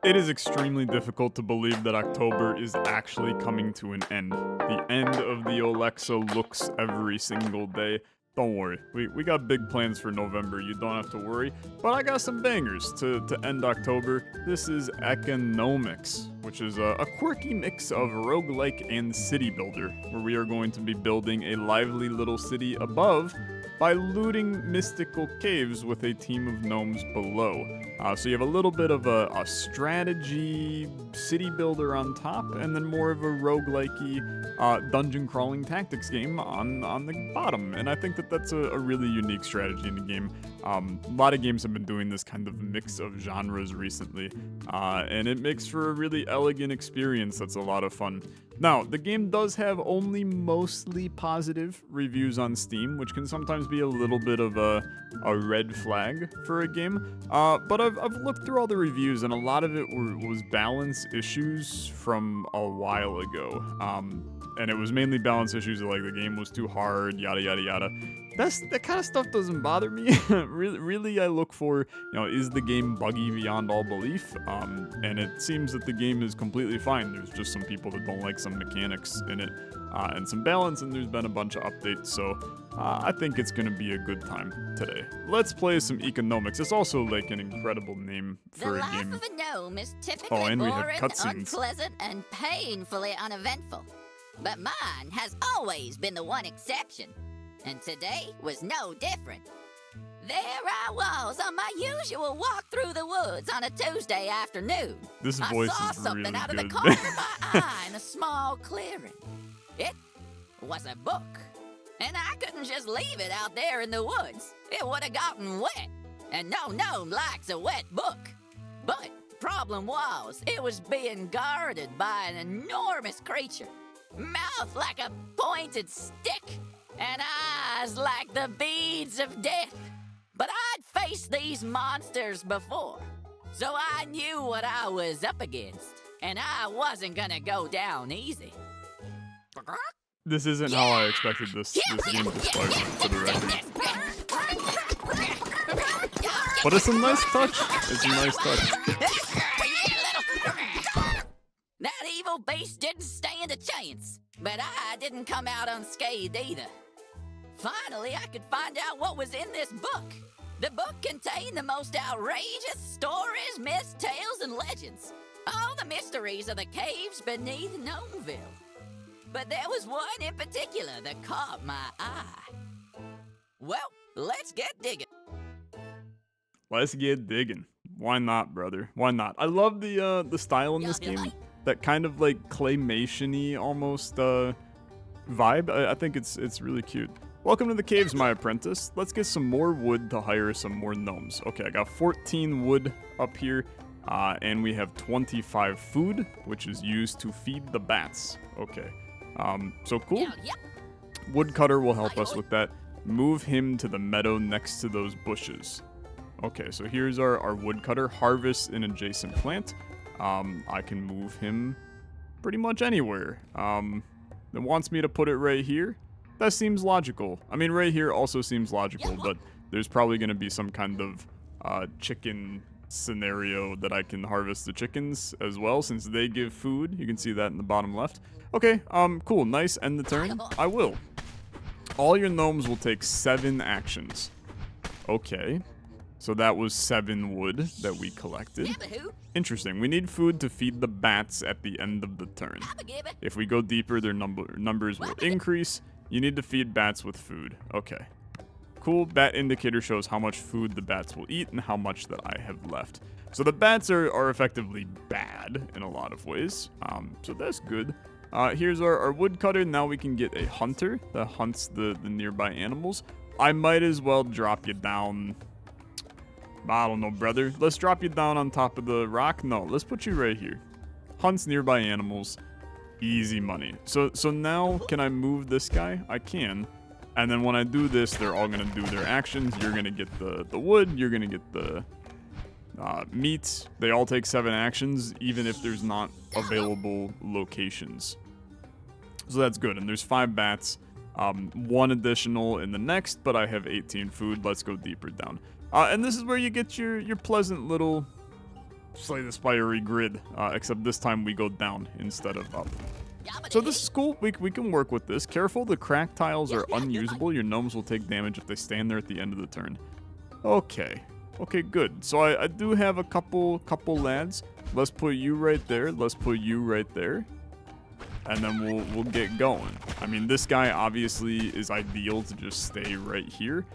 It is extremely difficult to believe that October is actually coming to an end. The end of the Olexa looks every single day. Don't worry, we got big plans for November, you don't have to worry. But I got some bangers to end October. This is Ecognomix, which is a quirky mix of roguelike and city builder, where we are going to be building a lively little city above by looting mystical caves with a team of gnomes below. So you have a little bit of a strategy city builder on top, and then more of a roguelike-y dungeon crawling tactics game on the bottom. And I think that that's a really unique strategy in the game. A lot of games have been doing this kind of mix of genres recently, and it makes for a really elegant experience that's a lot of fun. Now, the game does have only mostly positive reviews on Steam, which can sometimes be a little bit of a red flag for a game. But I've looked through all the reviews, and a lot of it was balance issues from a while ago. And it was mainly balance issues like the game was too hard, yada yada yada. That kind of stuff doesn't bother me. really, I look for, is the game buggy beyond all belief? And it seems that the game is completely fine. There's just some people that don't like some mechanics in it, and some balance, and there's been a bunch of updates, so I think it's gonna be a good time today. Let's play some Ecognomix. It's also like an incredible name for a game. The life of a gnome is typically and we have boring, cutscenes. unpleasant, and painfully uneventful. But mine has always been the one exception. And today was no different. There I was on my usual walk through the woods on a Tuesday afternoon. This voice I saw is something really out of good. the corner of my eye in a small clearing. It was a book. And I couldn't just leave it out there in the woods. It would have gotten wet. And no gnome likes a wet book. But problem was, it was being guarded by an enormous creature. Mouth like a pointed stick. And eyes like the beads of death. But I'd faced these monsters before, so I knew what I was up against, and I wasn't gonna go down easy. This isn't how I expected this game to start, for the record. But it's a nice touch. It's a nice touch. That evil beast didn't stand a chance, but I didn't come out unscathed either. Finally, I could find out what was in this book. The book contained the most outrageous stories, myths, tales, and legends. All the mysteries of the caves beneath Gnomeville. But there was one in particular that caught my eye. Well, let's get digging. Let's get digging. Why not, brother? Why not? I love the style in this game. That kind of like claymation-y almost vibe. I think it's really cute. Welcome to the caves, my apprentice. Let's get some more wood to hire some more gnomes. Okay, I got 14 wood up here, and we have 25 food, which is used to feed the bats. Okay, so cool. Woodcutter will help us with that. Move him to the meadow next to those bushes. Okay, so here's our woodcutter. Harvest an adjacent plant. I can move him pretty much anywhere. It wants me to put it right here. That seems logical. I mean, right here also seems logical, but there's probably going to be some kind of chicken scenario that I can harvest the chickens as well, since they give food. You can see that in the bottom left. Okay, cool. Nice. End the turn. I will. All your gnomes will take 7 actions. Okay. So that was 7 wood that we collected. Interesting. We need food to feed the bats at the end of the turn. If we go deeper, their numbers will increase. You need to feed bats with food. Okay. Cool. Bat indicator shows how much food the bats will eat and how much that I have left. So the bats are effectively bad in a lot of ways. So that's good. Here's our woodcutter. Now we can get a hunter that hunts the nearby animals. I might as well drop you down. I don't know, brother. Let's drop you down on top of the rock. No, let's put you right here. Hunts nearby animals. Easy money. So now, can I move this guy? I can. And then when I do this, they're all going to do their actions. You're going to get the wood. You're going to get the meat. They all take 7 actions, even if there's not available locations. So that's good. And there's 5 bats. 1 additional in the next, but I have 18 food. Let's go deeper down. And this is where you get your pleasant little Slay the spidery grid, except this time we go down instead of up. So this is cool. We can work with this. Careful, the cracked tiles are unusable. Your gnomes will take damage if they stand there at the end of the turn. Okay. Okay, good. So I do have a couple lads. Let's put you right there. Let's put you right there. And then we'll get going. I mean, this guy obviously is ideal to just stay right here.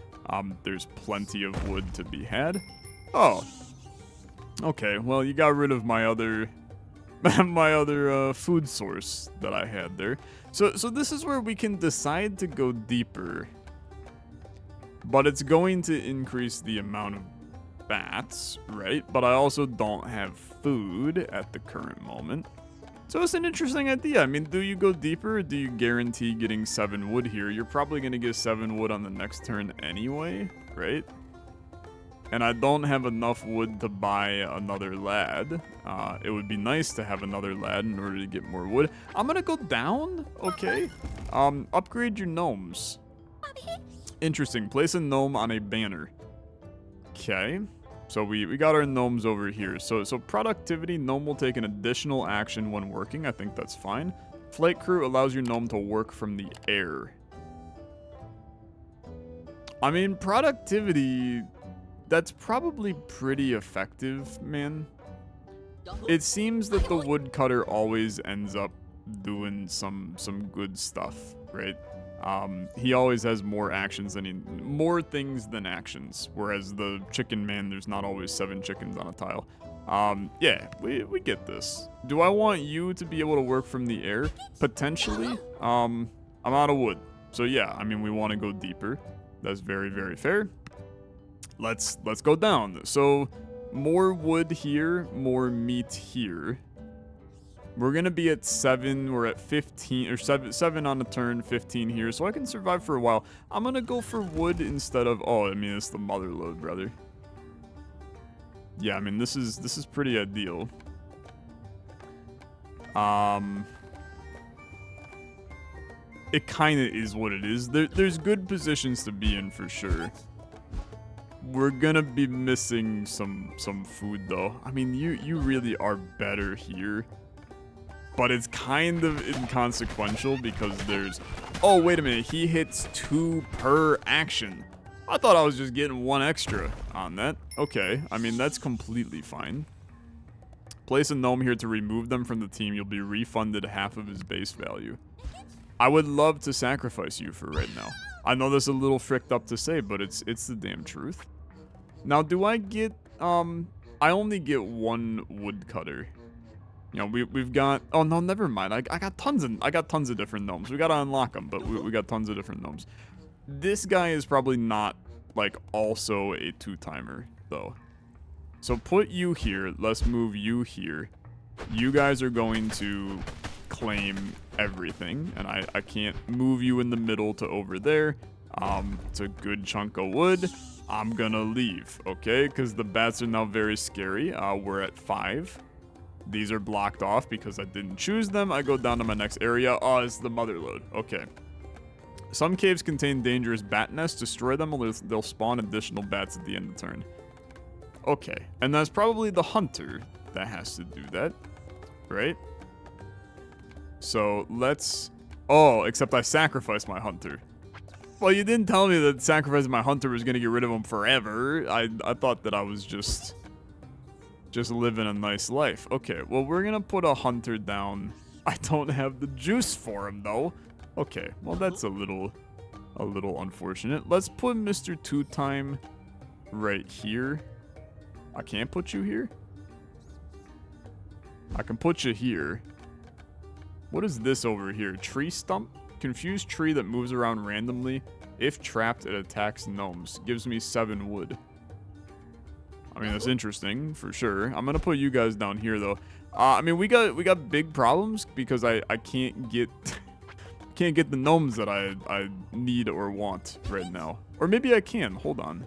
There's plenty of wood to be had. Oh. Okay, well, you got rid of my other food source that I had there. So this is where we can decide to go deeper. But it's going to increase the amount of bats, right? But I also don't have food at the current moment. So it's an interesting idea. I mean, do you go deeper or do you guarantee getting 7 wood here? You're probably going to get 7 wood on the next turn anyway, right? And I don't have enough wood to buy another lad. It would be nice to have another lad in order to get more wood. I'm going to go down, okay? Upgrade your gnomes. Interesting. Place a gnome on a banner. Okay. So we got our gnomes over here. So productivity, gnome will take an additional action when working. I think that's fine. Flight crew allows your gnome to work from the air. I mean, productivity, that's probably pretty effective, man. It seems that the woodcutter always ends up doing some good stuff, right? He always has more actions than more things than actions, whereas the chicken man, there's not always 7 chickens on a tile. Yeah, we get this. Do I want you to be able to work from the air? Potentially. I'm out of wood. So yeah, I mean, we want to go deeper. That's very, very fair. Let's go down. So more wood here, more meat here. We're going to be at 7. We're at 15, or 7 on the turn, 15 here. So I can survive for a while. I'm going to go for wood instead of, oh, I mean, it's the mother load, brother. Yeah, I mean, this is pretty ideal. It kind of is what it is. There's good positions to be in for sure. We're gonna be missing some food though. I mean, you really are better here. But it's kind of inconsequential because there's... Oh, wait a minute. He hits 2 per action. I thought I was just getting 1 extra on that. Okay. I mean, that's completely fine. Place a gnome here to remove them from the team. You'll be refunded half of his base value. I would love to sacrifice you for right now. I know that's a little fricked up to say, but it's the damn truth. Now, do I get... I only get 1 woodcutter. You know, we've got... Oh, no, never mind. I got tons of different gnomes. We got to unlock them, but we got tons of different gnomes. This guy is probably not, like, also a 2-timer, though. So put you here. Let's move you here. You guys are going to claim everything, and I can't move you in the middle to over there. It's a good chunk of wood. I'm gonna leave, okay? Because the bats are now very scary. We're at 5. These are blocked off because I didn't choose them. I go down to my next area. Oh, it's the mother load. Okay. Some caves contain dangerous bat nests. Destroy them or they'll spawn additional bats at the end of the turn. Okay. And that's probably the hunter that has to do that. Right? So let's... Oh, except I sacrificed my hunter. Well, you didn't tell me that sacrificing my hunter was going to get rid of him forever. I thought that I was just living a nice life. Okay, well, we're gonna put a hunter down. I don't have the juice for him, though. Okay, well, that's a little unfortunate. Let's put Mr. 2-time right here. I can't put you here? I can put you here. What is this over here? Tree stump? Confused tree that moves around randomly. If trapped, it attacks gnomes. Gives me 7 wood. I mean, that's interesting, for sure. I'm gonna put you guys down here, though. I mean, we got big problems because I can't get can't get the gnomes that I need or want right now. Or maybe I can. Hold on.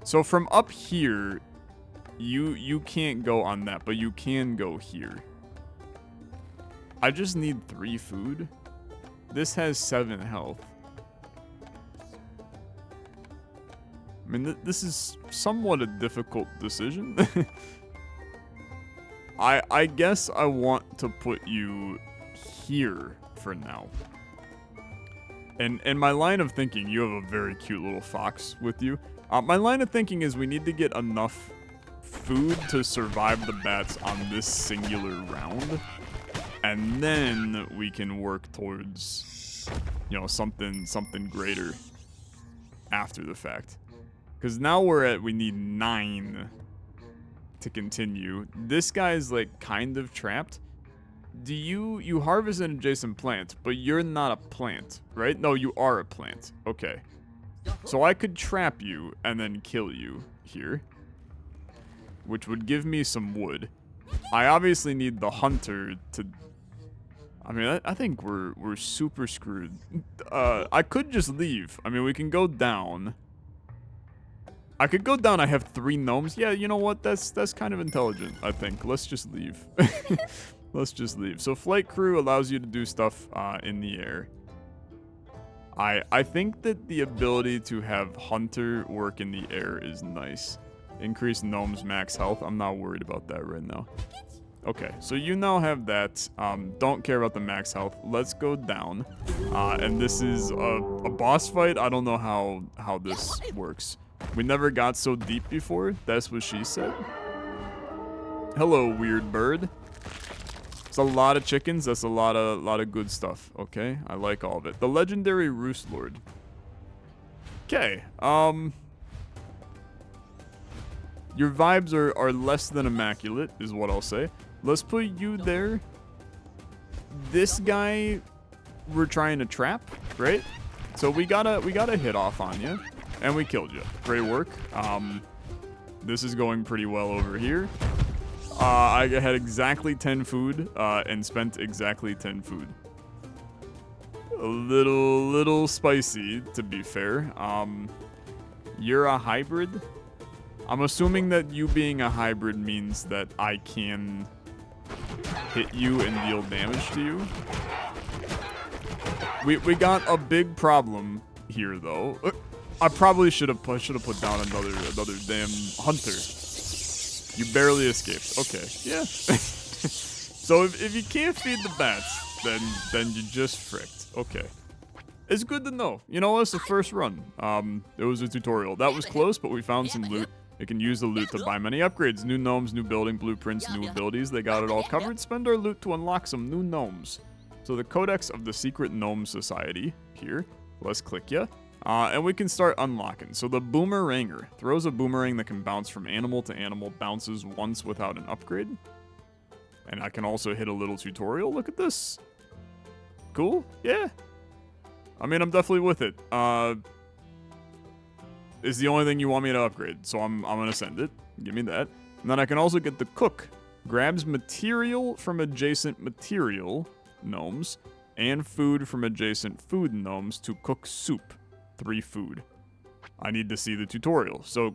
So from up here, you can't go on that, but you can go here. I just need 3 food. This has 7 health. I mean, this is somewhat a difficult decision. I guess I want to put you here for now. And my line of thinking, you have a very cute little fox with you. My line of thinking is we need to get enough food to survive the bats on this singular round. And then we can work towards, you know, something greater after the fact. Because now we need 9 to continue. This guy's like kind of trapped. Do you harvest an adjacent plant, but you're not a plant, right? No, you are a plant. Okay. So I could trap you and then kill you here, which would give me some wood. I obviously need the hunter to... I mean, I think we're super screwed. I could just leave. I mean, we can go down. I could go down. I have 3 gnomes. Yeah, you know what? That's kind of intelligent, I think. Let's just leave. Let's just leave. So flight crew allows you to do stuff in the air. I think that the ability to have hunter work in the air is nice. Increase gnomes max health. I'm not worried about that right now. Okay, so you now have that. Don't care about the max health. Let's go down. And this is a boss fight. I don't know how this works. We never got so deep before. That's what she said. Hello, weird bird. It's a lot of chickens. That's a lot of good stuff. Okay, I like all of it. The legendary Roost Lord. Okay. Your vibes are less than immaculate, is what I'll say. Let's put you there. This guy, we're trying to trap, right? So we got a hit off on you, and we killed you. Great work. This is going pretty well over here. I had exactly 10 food and spent exactly 10 food. A little spicy, to be fair. You're a hybrid. I'm assuming that you being a hybrid means that I can hit you and deal damage to you. We got a big problem here, though. I probably should have put down another damn hunter. You barely escaped. Okay, yeah. So if you can't feed the bats, then you just fricked. Okay. It's good to know. You know, it's the first run. It was a tutorial. That was close, but we found some loot. You can use the loot to buy many upgrades. New gnomes, new building, blueprints, new abilities. They got it all covered. Spend our loot to unlock some new gnomes. So the Codex of the Secret Gnome Society here. Let's click ya. And we can start unlocking. So the Boomeranger throws a boomerang that can bounce from animal to animal, bounces once without an upgrade. And I can also hit a little tutorial. Look at this. Cool? Yeah. I mean, I'm definitely with it. Is the only thing you want me to upgrade, so I'm gonna send it. Give me that. And then I can also get the cook. Grabs material from adjacent material gnomes and food from adjacent food gnomes to cook soup. 3 food. I need to see the tutorial. So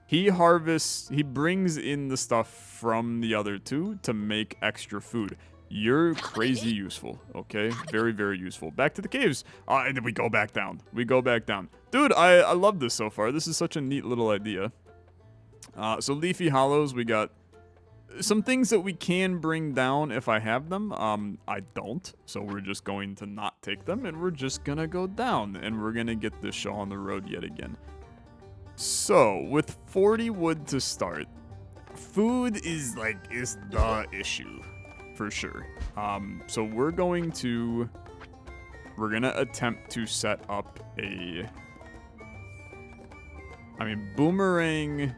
he brings in the stuff from the other 2 to make extra food. You're crazy useful, okay? Very, very useful. Back to the caves. And then we go back down. We go back down. Dude, I love this so far. This is such a neat little idea. So Leafy Hollows, we got some things that we can bring down if I have them. I don't, so we're just going to not take them, and we're just gonna go down, and we're gonna get this show on the road yet again. So, with 40 wood to start, food is the issue. For sure. So we're gonna attempt to set up a... I mean, Boomerang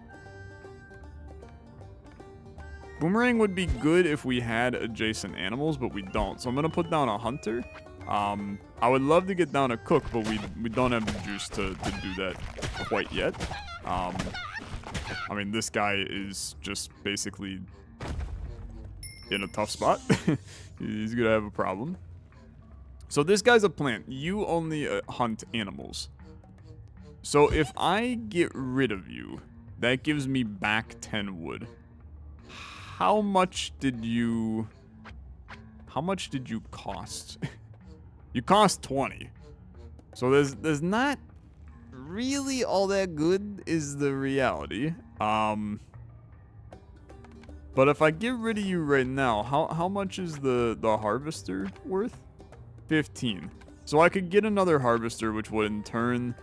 would be good if we had adjacent animals, but we don't. So I'm gonna put down a hunter. I would love to get down a cook, but we don't have the juice to do that quite yet. I mean, this guy is just basically in a tough spot. He's gonna have a problem. So this guy's a plant. You only hunt animals. So if I get rid of you, that gives me back 10 wood. How much did you cost? You cost 20. So there's not really all that good is the reality. But if I get rid of you right now, how much is the harvester worth? 15. So I could get another harvester, which would in turn...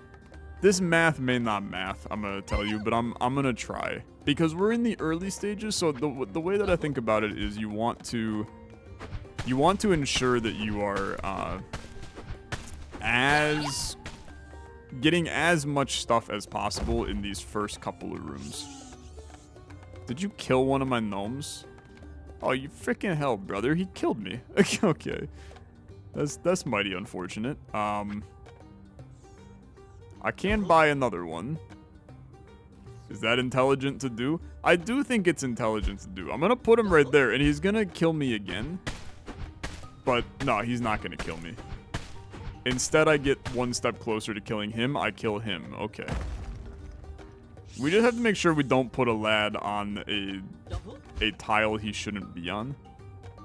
This math may not math, I'm gonna tell you, but I'm gonna try. Because we're in the early stages, so the way that I think about it is you want to ensure that you are getting as much stuff as possible in these first couple of rooms. Did you kill one of my gnomes? Oh, you freaking hell, brother. He killed me. Okay. That's mighty unfortunate. I can buy another one. Is that intelligent to do? I do think it's intelligent to do. I'm gonna put him right there, and he's gonna kill me again. But no, he's not gonna kill me. Instead, I get one step closer to killing him. I kill him. Okay. We just have to make sure we don't put a lad on a tile he shouldn't be on.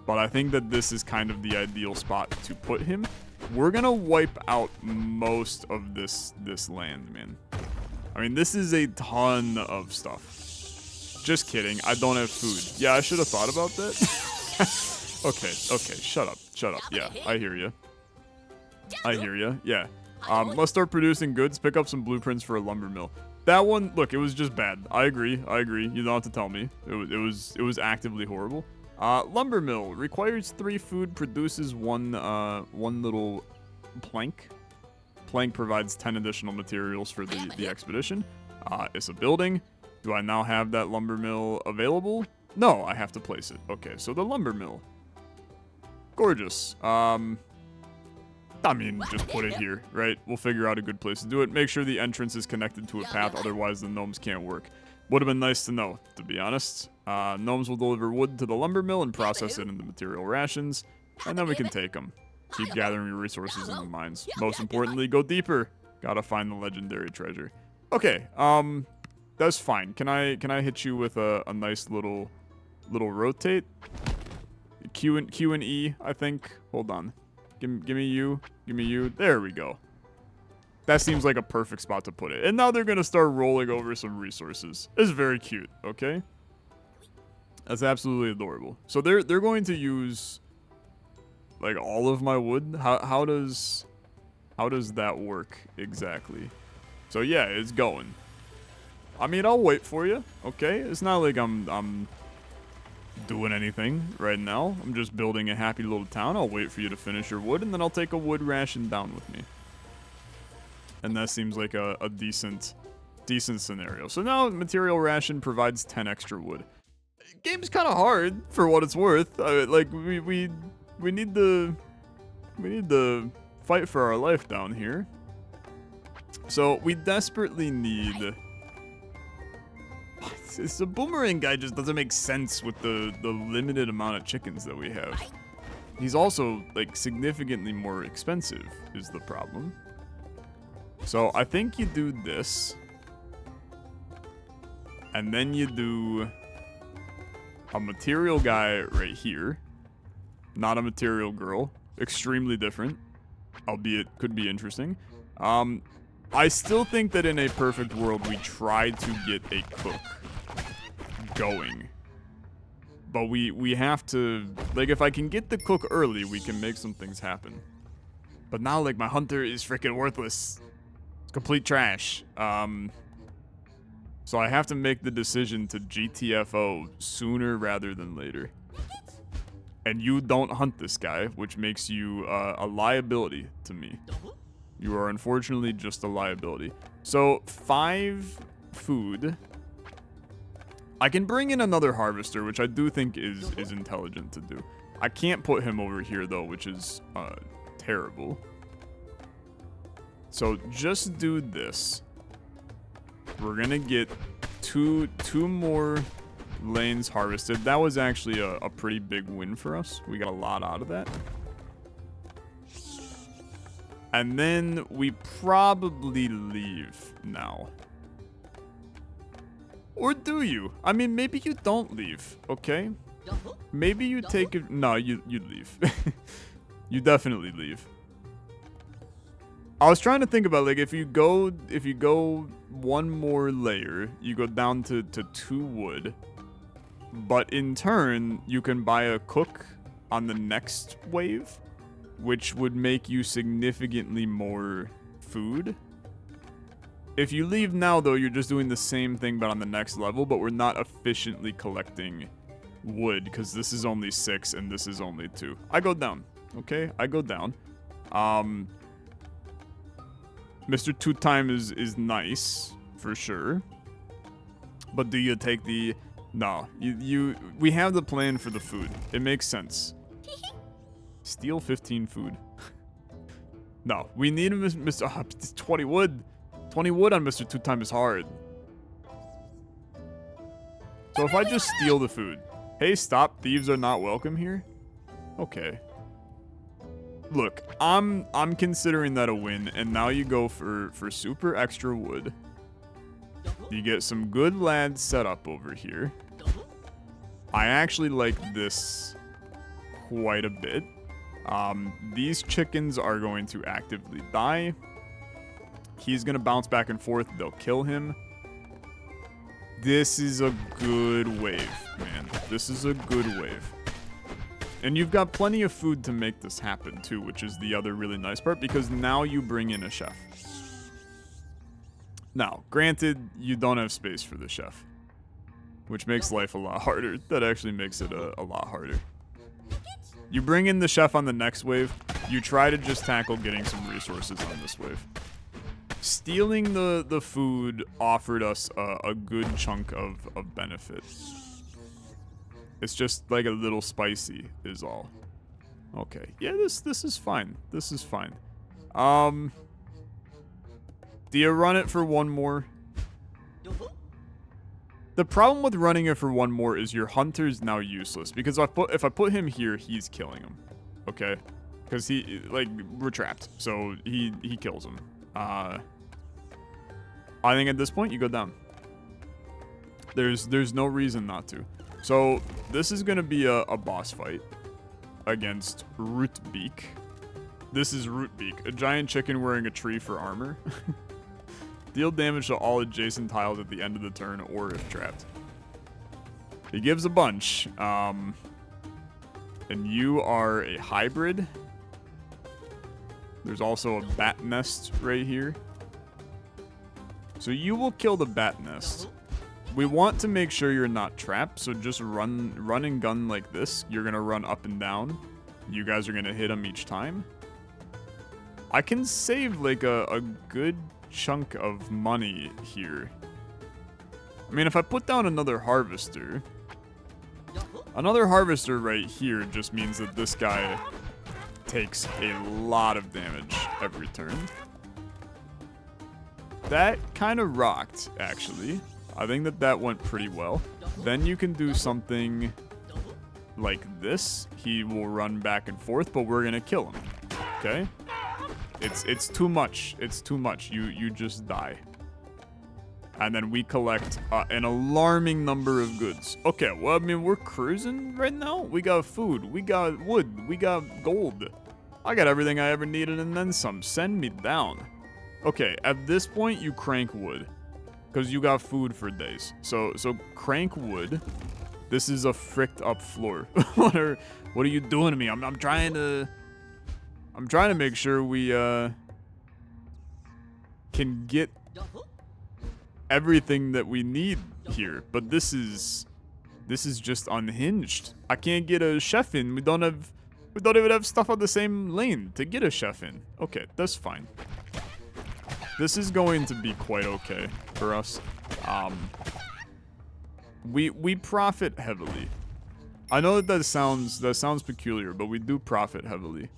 But I think that this is kind of the ideal spot to put him. We're gonna wipe out most of this land, man. I mean, this is a ton of stuff. Just kidding. I don't have food. Yeah, I should have thought about that. Okay, shut up. Yeah, I hear you. Yeah. Let's start producing goods. Pick up some blueprints for a lumber mill. That one, look, it was just bad. I agree. You don't have to tell me. It was actively horrible. Lumber mill requires 3 food, produces one little plank. Plank provides 10 additional materials for the expedition. It's a building. Do I now have that lumber mill available? No, I have to place it. Okay, so the lumber mill. Gorgeous. I mean, just put it here, right? We'll figure out a good place to do it. Make sure the entrance is connected to a path, otherwise the gnomes can't work. Would have been nice to know, to be honest. Gnomes will deliver wood to the lumber mill and process it into material rations, and then we can take them. Keep gathering resources in the mines. Most importantly, go deeper. Gotta find the legendary treasure. Okay, that's fine. Can I hit you with a nice little rotate? Q and E, I think. Hold on. Give me you. There we go. That seems like a perfect spot to put it. And now they're going to start rolling over some resources. It's very cute, okay? That's absolutely adorable. So they're going to use like all of my wood. How does that work exactly? So yeah, it's going. I mean, I'll wait for you, okay? It's not like I'm doing anything right now. I'm just building a happy little town. I'll wait for you to finish your wood, and then I'll take a wood ration down with me. And that seems like a decent scenario. So now material ration provides 10 extra wood. Game's kind of hard for what it's worth. Like we need the fight for our life down here. So we desperately need. It's the boomerang guy just doesn't make sense with the limited amount of chickens that we have. He's also like significantly more expensive is the problem. So I think you do this. And then you do a material guy right here. Not a material girl. Extremely different. Albeit could be interesting. I still think that in a perfect world we try to get a cook going. But we have to, like, if I can get the cook early, we can make some things happen. But now, like, my hunter is freaking worthless. It's complete trash. So I have to make the decision to GTFO sooner rather than later. And you don't hunt this guy, which makes you a liability to me. You are unfortunately just a liability. So 5 food. I can bring in another harvester, which I do think is intelligent to do. I can't put him over here though, which is terrible. So just do this. We're gonna get two more lanes harvested. That was actually a pretty big win for us. We got a lot out of that. And then we probably leave now. Or do you? I mean, maybe you don't leave, okay? Maybe you take it. No, you leave. You definitely leave. I was trying to think about, like, if you go one more layer, you go down to 2 wood. But in turn, you can buy a cook on the next wave, which would make you significantly more food. If you leave now, though, you're just doing the same thing, but on the next level, but we're not efficiently collecting wood, because this is only 6 and this is only 2. I go down, okay? I go down. Mr. Two Time is nice, for sure. But do you take the... No, we have the plan for the food. It makes sense. Steal 15 food. No, we need Mr. 20 wood. 20 wood on Mr. Two Time is hard. So if I just steal the food. Hey, stop. Thieves are not welcome here. Okay. Look, I'm considering that a win, and now you go for super extra wood. You get some good lads set up over here. I actually like this quite a bit. These chickens are going to actively die. He's going to bounce back and forth. They'll kill him. This is a good wave, man. This is a good wave. And you've got plenty of food to make this happen, too, which is the other really nice part, because now you bring in a chef. Now, granted, you don't have space for the chef, which makes life a lot harder. That actually makes it a lot harder. You bring in the chef on the next wave. You try to just tackle getting some resources on this wave. Stealing the food offered us a good chunk of benefit. It's just like a little spicy is all. Okay. Yeah, this is fine. This is fine. Do you run it for one more? The problem with running it for one more is your hunter's now useless, because if I put him here, he's killing him. Okay? Because we're trapped, so he kills him. I think at this point you go down. There's no reason not to. So this is gonna be a boss fight against Rootbeak. This is Rootbeak, a giant chicken wearing a tree for armor. Deal damage to all adjacent tiles at the end of the turn or if trapped. He gives a bunch. And you are a hybrid. There's also a bat nest right here. So you will kill the bat nest. We want to make sure you're not trapped, so just run and gun like this. You're going to run up and down. You guys are going to hit him each time. I can save like a good chunk of money here. I mean, if I put down another harvester right here just means that this guy takes a lot of damage every turn. That kind of rocked, actually. I think that went pretty well. Then you can do something like this. He will run back and forth, but we're gonna kill him. Okay? It's too much. It's too much. You just die. And then we collect an alarming number of goods. Okay, well, I mean, we're cruising right now. We got food. We got wood. We got gold. I got everything I ever needed and then some. Send me down. Okay, at this point, you crank wood. Because you got food for days. So crank wood. This is a fricked up floor. What are you doing to me? I'm trying to make sure we can get everything that we need here. But this is just unhinged. I can't get a chef in. We don't even have stuff on the same lane to get a chef in. Okay, that's fine. This is going to be quite okay for us. We profit heavily. I know that sounds peculiar, but we do profit heavily.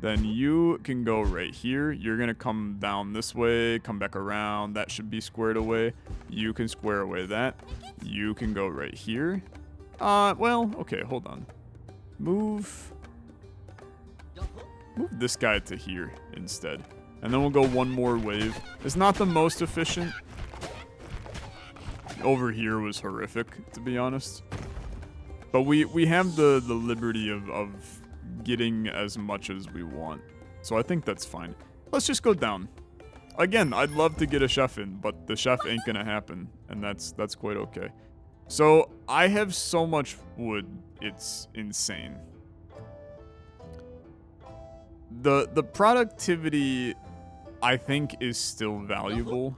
Then you can go right here. You're gonna come down this way, come back around. That should be squared away. You can square away that. You can go right here. Well, okay, hold on. Move this guy to here instead. And then we'll go one more wave. It's not the most efficient. Over here was horrific, to be honest. But we have the liberty of getting as much as we want. So I think that's fine. let's just go down. Again, I'd love to get a chef in, but the chef ain't gonna happen, and that's quite okay. So I have so much wood, it's insane. The productivity, I think, is still valuable,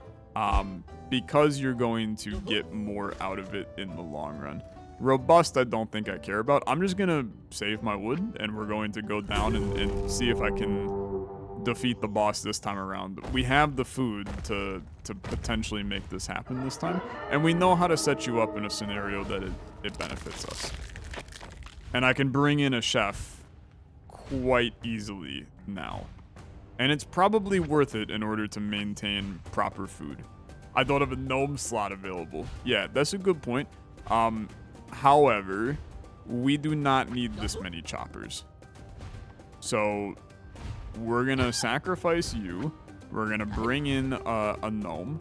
because you're going to get more out of it in the long run. Robust, I don't think I care about. I'm just gonna save my wood, and we're going to go down and see if I can defeat the boss this time around. We have the food to potentially make this happen this time, and we know how to set you up in a scenario that it benefits us. And I can bring in a chef quite easily now. And it's probably worth it in order to maintain proper food. I don't have a gnome slot available. Yeah, that's a good point. However, we do not need this many choppers. So we're gonna sacrifice you. We're gonna bring in a gnome.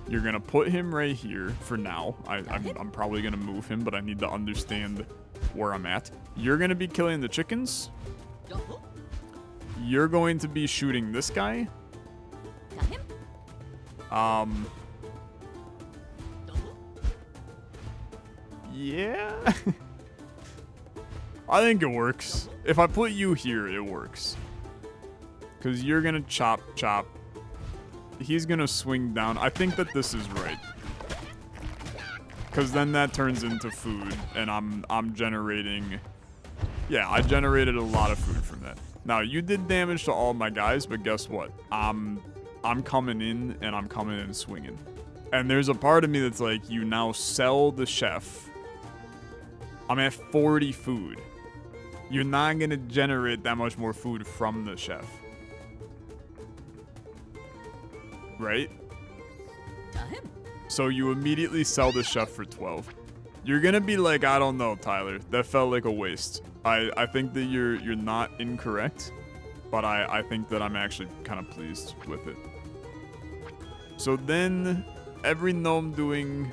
You're gonna put him right here for now. I'm probably gonna move him, but I need to understand where I'm at. You're gonna be killing the chickens. You're going to be shooting this guy. Yeah. I think it works. If I put you here, it works. Because you're going to chop. He's going to swing down. I think that this is right. Because then that turns into food, and I'm generating... Yeah, I generated a lot of food from that. Now, you did damage to all my guys, but guess what? I'm coming in, and I'm coming in swinging. And there's a part of me that's like, you now sell the chef. I'm at 40 food. You're not going to generate that much more food from the chef. Right? So you immediately sell the chef for 12. You're going to be like, I don't know, Tyler. That felt like a waste. I think that you're not incorrect, but I think that I'm actually kind of pleased with it. So then every gnome doing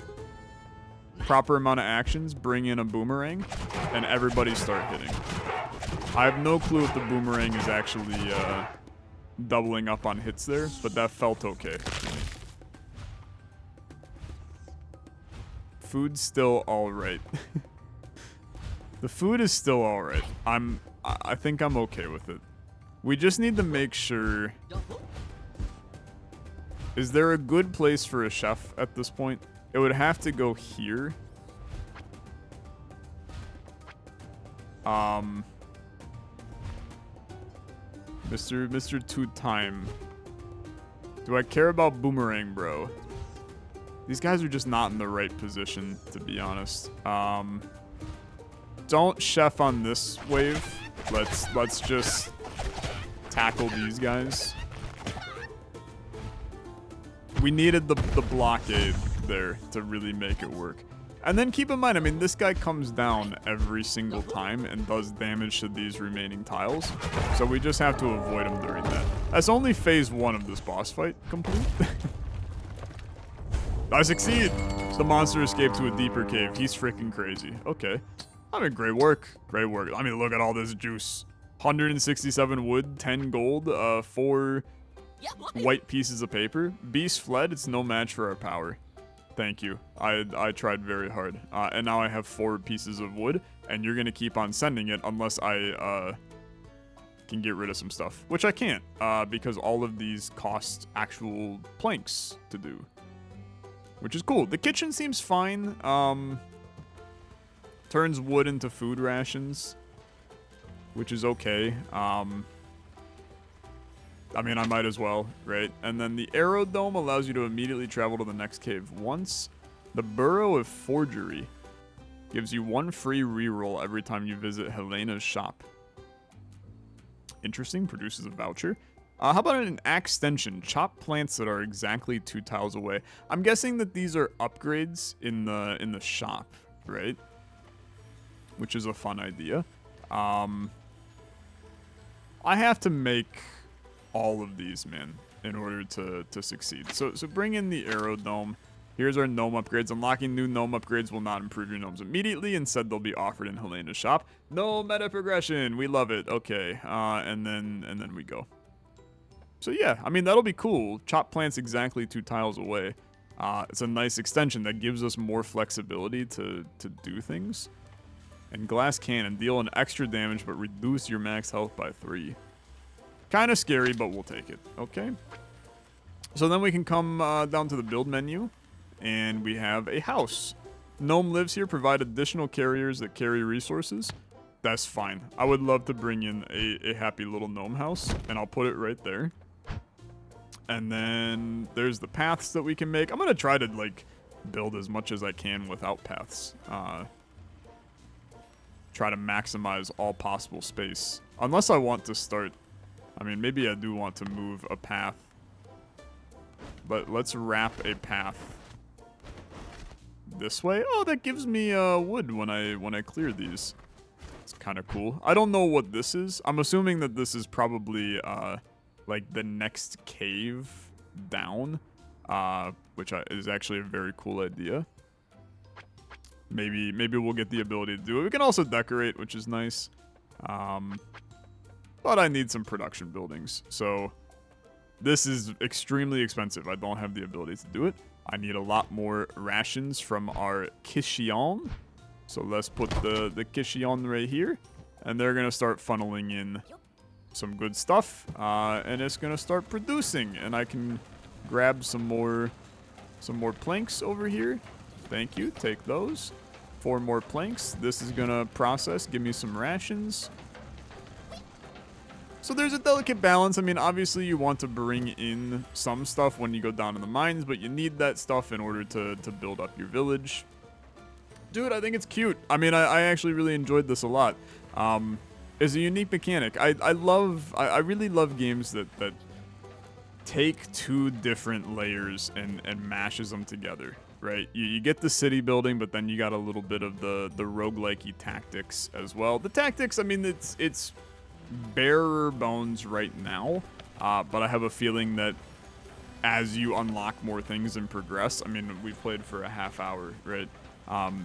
proper amount of actions, bring in a boomerang, and everybody start hitting. I have no clue if the boomerang is actually doubling up on hits there, but that felt okay. Food's still alright. The food is still alright. I think I'm okay with it. We just need to make sure... Is there a good place for a chef at this point? It would have to go here. Mr. Two-Time. Do I care about Boomerang, bro? These guys are just not in the right position, to be honest. Don't chef on this wave. Let's just tackle these guys. We needed the blockade there to really make it work. And then keep in mind, I mean, this guy comes down every single time and does damage to these remaining tiles. So we just have to avoid him during that. That's only phase 1 of this boss fight complete. I succeed! The monster escaped to a deeper cave. He's freaking crazy. Okay. I mean, great work. Great work. I mean, look at all this juice. 167 wood, 10 gold, 4 white pieces of paper. Beast fled. It's no match for our power. Thank you. I tried very hard. And now I have 4 pieces of wood, and you're going to keep on sending it unless I can get rid of some stuff. Which I can't, because all of these cost actual planks to do. Which is cool. The kitchen seems fine. Turns wood into food rations, which is okay. I mean, I might as well, right? And then the arrow dome allows you to immediately travel to the next cave once. The burrow of forgery gives you 1 free reroll every time you visit Helena's shop. Interesting. Produces a voucher. How about an extension? Chop plants that are exactly 2 tiles away. I'm guessing that these are upgrades in the shop, right? Which is a fun idea. I have to make all of these, man, in order to succeed. So bring in the arrow dome. Here's our gnome upgrades. Unlocking new gnome upgrades will not improve your gnomes immediately. Instead, they'll be offered in Helena's shop. No meta progression. We love it. Okay. And then we go. So yeah, I mean, that'll be cool. Chop plant's exactly 2 tiles away. It's a nice extension that gives us more flexibility to do things. And glass cannon, deal an extra damage but reduce your max health by 3. Kind of scary, but we'll take it. Okay. So then we can come down to the build menu, and we have a house. Gnome lives here, provide additional carriers that carry resources. That's fine. I would love to bring in a happy little gnome house, and I'll put it right there. And then there's the paths that we can make. I'm going to try to, like, build as much as I can without paths. Try to maximize all possible space. Unless I want to start... I mean, maybe I do want to move a path. But let's wrap a path this way. Oh, that gives me wood when I clear these. It's kind of cool. I don't know what this is. I'm assuming that this is probably... like the next cave down, which is actually a very cool idea. Maybe we'll get the ability to do it. We can also decorate, which is nice. But I need some production buildings. So this is extremely expensive. I don't have the ability to do it. I need a lot more rations from our Kishion. So let's put the Kishion right here. And they're going to start funneling in some good stuff, and it's gonna start producing, and I can grab some more planks over here. Thank you. Take those. 4 more planks. This is gonna process, give me some rations. So there's a delicate balance. I mean, obviously you want to bring in some stuff when you go down in the mines, but you need that stuff in order to build up your village. Dude, I think it's cute. I mean, I actually really enjoyed this a lot. Is a unique mechanic. I really love games that take 2 different layers and mashes them together, right? You get the city building, but then you got a little bit of the roguelike-y tactics as well. The tactics, I mean, it's bare bones right now, but I have a feeling that as you unlock more things and progress, I mean, we played for a half hour, right?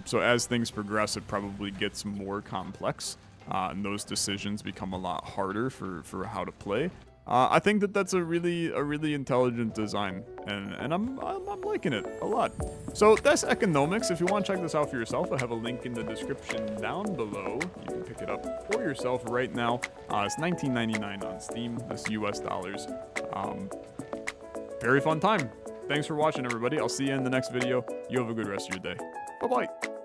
So as things progress, it probably gets more complex. And those decisions become a lot harder for how to play. I think that's a really intelligent design, and I'm liking it a lot. So that's Ecognomix. If you want to check this out for yourself, I have a link in the description down below. You can pick it up for yourself right now. It's $19.99 on Steam. That's US dollars. Very fun time. Thanks for watching, everybody. I'll see you in the next video. You have a good rest of your day. Bye-bye.